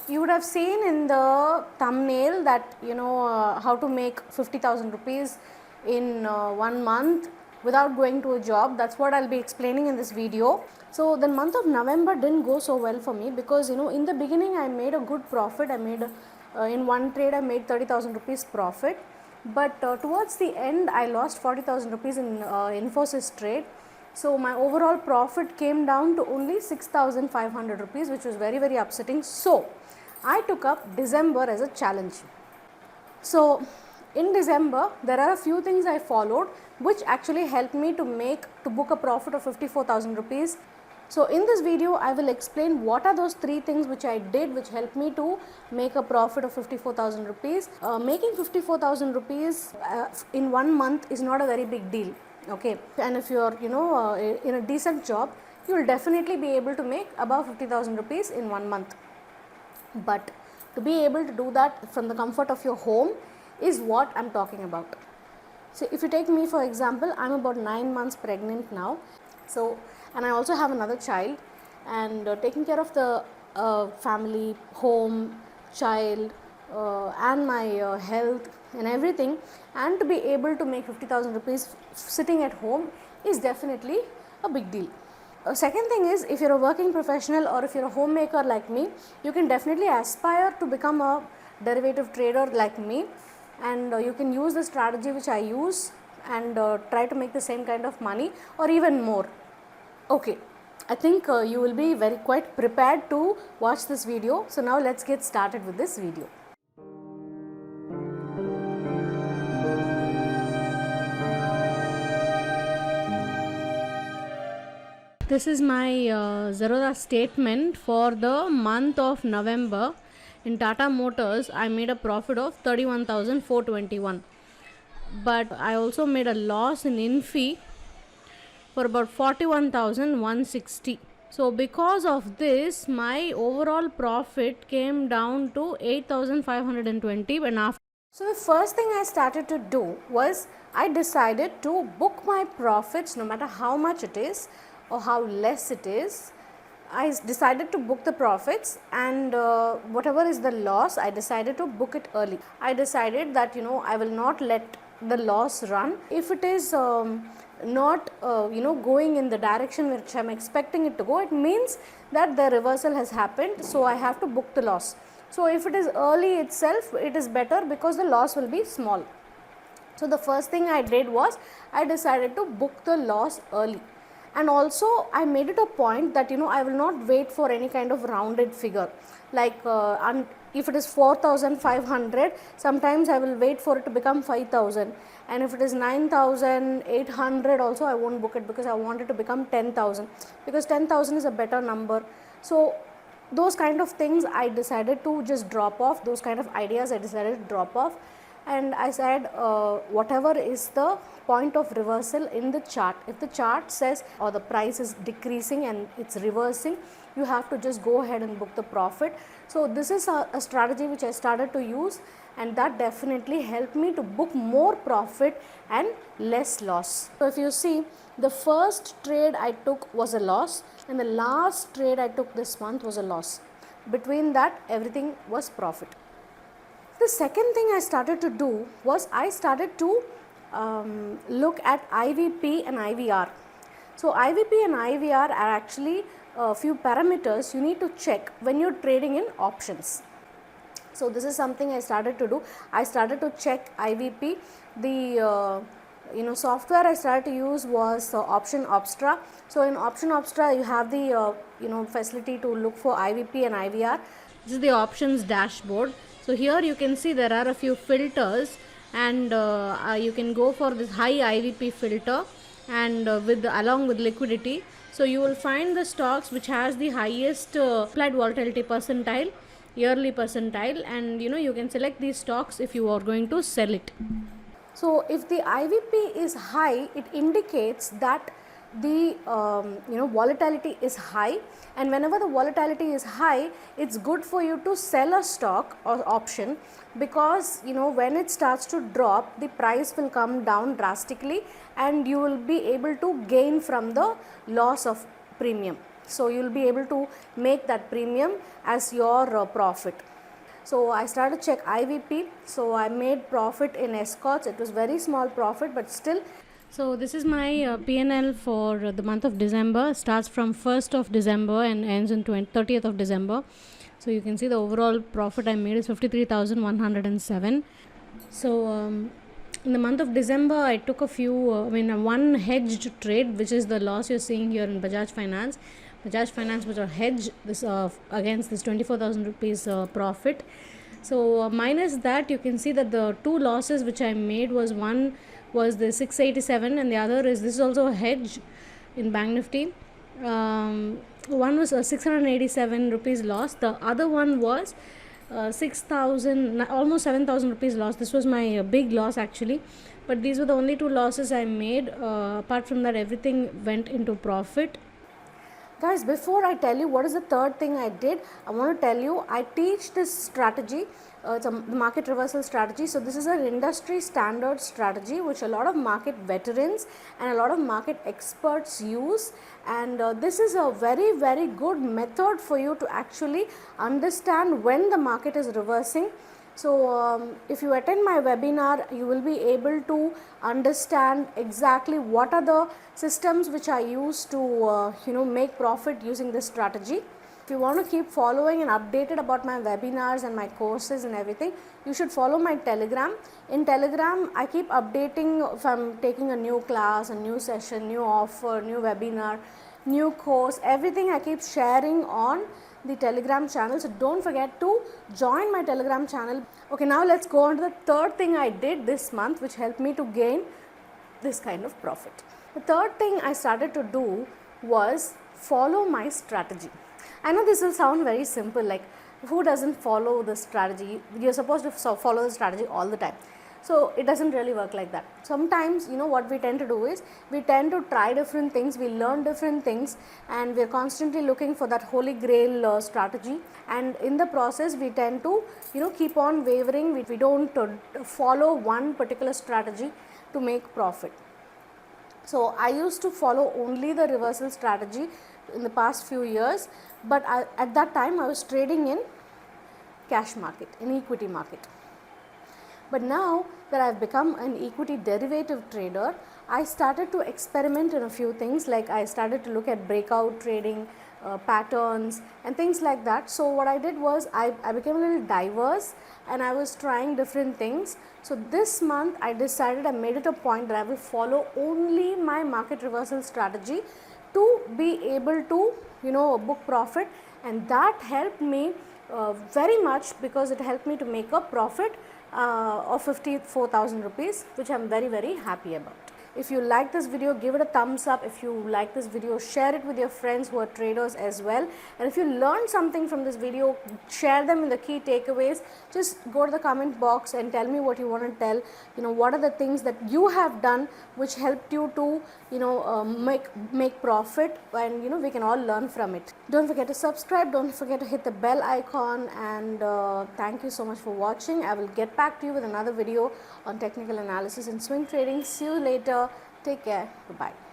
You would have seen in the thumbnail that how to make 50,000 rupees in 1 month without going to a job. That's what I'll be explaining in this video. So the month of November didn't go so well for me because in the beginning I made a good profit. I made in one trade I made 30,000 rupees profit, but towards the end I lost 40,000 rupees in Infosys trade. So my overall profit came down to only 6,500 rupees, which was very, very upsetting. So I took up December as a challenge. So in December there are a few things I followed which actually helped me to book a profit of 54,000 rupees. So in this video I will explain what are those 3 things which I did which helped me to make a profit of 54,000 rupees. Making 54,000 rupees in 1 month is not a very big deal. Okay, and if you are in a decent job, you will definitely be able to make above 50,000 rupees in 1 month. But to be able to do that from the comfort of your home is what I'm talking about. So if you take me for example, I'm about 9 months pregnant now. So, and I also have another child, and taking care of the family, home, child, and my health and everything, and to be able to make 50,000 rupees sitting at home is definitely a big deal. Second thing is, if you're a working professional or if you're a homemaker like me, you can definitely aspire to become a derivative trader like me, and you can use the strategy which I use and try to make the same kind of money or even more. Okay, I think you will be quite prepared to watch this video. So now let's get started with this video. This is my Zerodha statement for the month of November. In Tata Motors, I made a profit of 31,421. But I also made a loss in Infi for about 41,160. So because of this, my overall profit came down to 8,520. And after, so the first thing I started to do was I decided to book my profits no matter how much it is or how less it is. I decided to book the profits, and whatever is the loss, I decided to book it early. I decided that I will not let the loss run. If it is not going in the direction which I am expecting it to go, it means that the reversal has happened, so I have to book the loss. So if it is early itself, it is better because the loss will be small. So the first thing I did was I decided to book the loss early. And also I made it a point that I will not wait for any kind of rounded figure, like if it is 4,500, sometimes I will wait for it to become 5,000, and if it is 9,800 also I won't book it because I want it to become 10,000, because 10,000 is a better number. So those kind of things I decided to just drop off, those kind of ideas I decided to drop off. And I said whatever is the point of reversal in the chart, if the chart says or the price is decreasing and it's reversing, you have to just go ahead and book the profit. So this is a strategy which I started to use, and that definitely helped me to book more profit and less loss. So if you see, the first trade I took was a loss, and the last trade I took this month was a loss. Between that, everything was profit. The second thing I started to do was I started to look at IVP and IVR. So IVP and IVR are actually a few parameters you need to check when you're trading in options. So this is something I started to do. I started to check IVP. The software I started to use was Option Obstra. So in Option Obstra you have the facility to look for IVP and IVR. This is the options dashboard. So here you can see there are a few filters, and you can go for this high IVP filter and along with liquidity. So you will find the stocks which has the highest applied volatility percentile, yearly percentile, and you can select these stocks if you are going to sell it. So if the IVP is high, it indicates that the volatility is high, and whenever the volatility is high, it's good for you to sell a stock or option, because when it starts to drop, the price will come down drastically and you will be able to gain from the loss of premium. So you'll be able to make that premium as your profit. So I started to check IVP. So I made profit in escorts. It was very small profit, but still. So this is my PNL for the month of December. Starts from 1st of December and ends on 30th of December. So you can see the overall profit I made is 53,107. So in the month of December, I took one hedged trade, which is the loss you're seeing here in Bajaj Finance. Bajaj Finance was a hedge this against this 24,000 rupees profit. So minus that, you can see that the two losses which I made was one was the 687 and the other is this is also a hedge in Bank Nifty. One was a 687 rupees loss. The other one was 6,000, almost 7,000 rupees loss. This was my big loss actually, but these were the only two losses I made. Apart from that, everything went into profit. Guys, before I tell you what is the third thing I did, I want to tell you I teach this strategy. It's a market reversal strategy. So this is an industry standard strategy which a lot of market veterans and a lot of market experts use, and this is a very, very good method for you to actually understand when the market is reversing. So if you attend my webinar, you will be able to understand exactly what are the systems which I use to make profit using this strategy. If you want to keep following and updated about my webinars and my courses and everything, you should follow my Telegram. In Telegram, I keep updating if I'm taking a new class, a new session, new offer, new webinar, new course, everything I keep sharing on the Telegram channel. So don't forget to join my Telegram channel. Okay, now let's go on to the third thing I did this month which helped me to gain this kind of profit. The third thing I started to do was follow my strategy. I know this will sound very simple, like who doesn't follow the strategy? You're supposed to follow the strategy all the time. So it doesn't really work like that. Sometimes, what we tend to do is we tend to try different things, we learn different things, and we're constantly looking for that holy grail strategy. And in the process, we tend to, keep on wavering. We don't follow one particular strategy to make profit. So I used to follow only the reversal strategy in the past few years, but at that time I was trading in cash market, in equity market. But now that I've become an equity derivative trader, I started to experiment in a few things, like I started to look at breakout trading, patterns and things like that. So what I did was I became a little diverse and I was trying different things. So this month I decided, I made it a point that I will follow only my market reversal strategy to be able to book profit, and that helped me very much, because it helped me to make a profit of 54,000 rupees, which I am very, very happy about. If you like this video, give it a thumbs up. If you like this video, share it with your friends who are traders as well. And if you learned something from this video, share them in the key takeaways. Just go to the comment box and tell me what you want to tell. What are the things that you have done which helped you to make profit, and we can all learn from it. Don't forget to subscribe, don't forget to hit the bell icon, and thank you so much for watching. I will get back to you with another video on technical analysis and swing trading. See you later. Take care. Bye-bye.